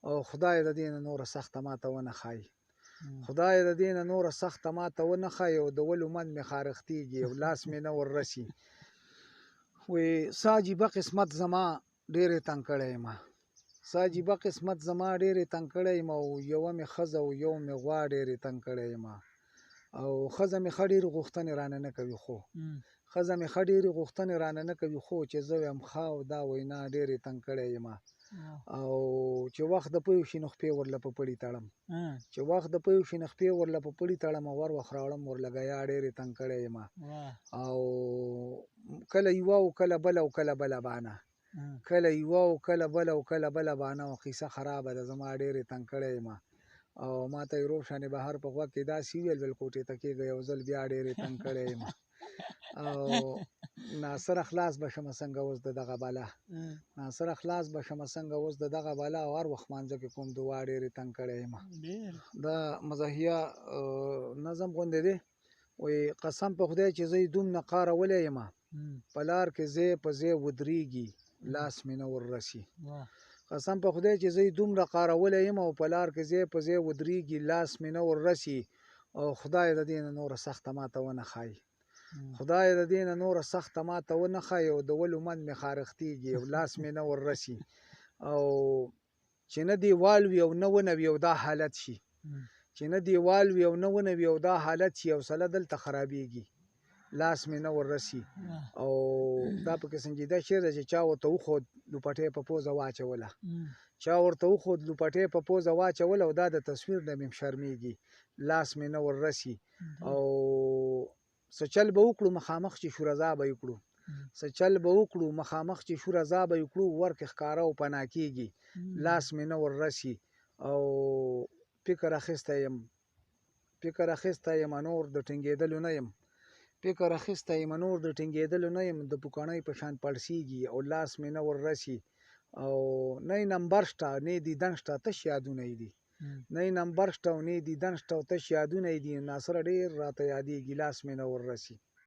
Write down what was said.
او خدای د دې نه نوره سخته ماته ونه ښایي. خدای د دې نه نوره سخته ماته ونه ښایي او د ولو من مې خارښتېږي او لاس مې نه ور رسي. وایي څه عجیبه قسمت زما ډېر یې تنګ کړی یم، څه عجیبه قسمت زما ډېر یې تنګ کړی یم او یوه مې ښځه او یو مې غوا ډېر یې تنګ کړی یم. او ښځه مې ښه ډېرې غوښتنې رانه نه کوي، خو ښځه مې ښه ډېرې غوښتنې رانه نه کوي، خو چې زه وایم ښه او دا وینا ډېر یې تنګ کړی یم. او چې وخت د پیو شي نو خپې ورله په پړي تړم، چې وخت د پیو شي نو خپې ورله په پړي تړم او ور وخت راوړم ورله ګیا ډېر یې تنګ کړی یم. او کله یوه او کله بله او کله بله بانه، کله یوه او کله بله او کله بله بانه او قیصه خرابه ده زما ډېر یې تنګ کړی یم. او ما ته یې روشنې بهر په غوږ کې داسې وویل ویل کوټې ته کېږه یو ځل بیا ډېر یې تنګ کړی یم. او ناصره خلاص به شمه څنګه اوس د دغه بلا، ناصره خلاص به شمه څنګه اوس د دغه بلا او هر وخت مانځه کې کوم دعا ډېر یې تنګ کړی یم. دا مزاحیه نظم غوندې دی. وایي قسم په خدای چې زه یې دومره قارولی یم، په لار کې ځای په ځای ودرېږي لاس مې نه ور رسي. قسم په خدای چې زه یې دومره قارولی یم او په لار کې ځای په ځای ودرېږي لاس مې نه ور رسي. او خدای د دې نه نوره سخته ماته ونه ښایي، خدای د دې نه نوره سخته ماته ونه ښایي او د ولو من مې خارښتېږي او لاس مې نه ور رسي. او چې نه دیوال وي او نه ونه وي او دا حالت شي، چې نه دیوال وي او نه ونه وي او دا حالت شي او سله دلته خرابېږي لاس مې نه ور رسي. او دا پکې سنجیده شعر دی چې چا ورته وښود لوپټۍ په پوزه واچوله، چا ورته وښود لوپټۍ په پوزه واچوله او دا د تصویر نه مې شرمېږي لاس مې نه ور رسي. او څه چل به وکړو مخامخ چې شو رضا به یې کړو، څه چل به وکړو مخامخ چې شو رضا به یې کړو ور کې ښکاره او پناه کېږي لاس مې نه ور رسي. او فکر اخیستی یم، فکر اخیستی یم نور د ټینګېدلو نه یم، فکر اخیستی یم نور د ټینګېدلو نه یم، د پوکڼۍ په شان پړسېږي او لاس مې نه ور رسي. او نه یې نمبر شته نه یې دیدن شته تش یادونه یې دي، نه یې نمبر شته او نه یې دیدن شته او تش یادونه یې دي. ناصره ډېر راته یادېږي لاس مې نه ور رسي.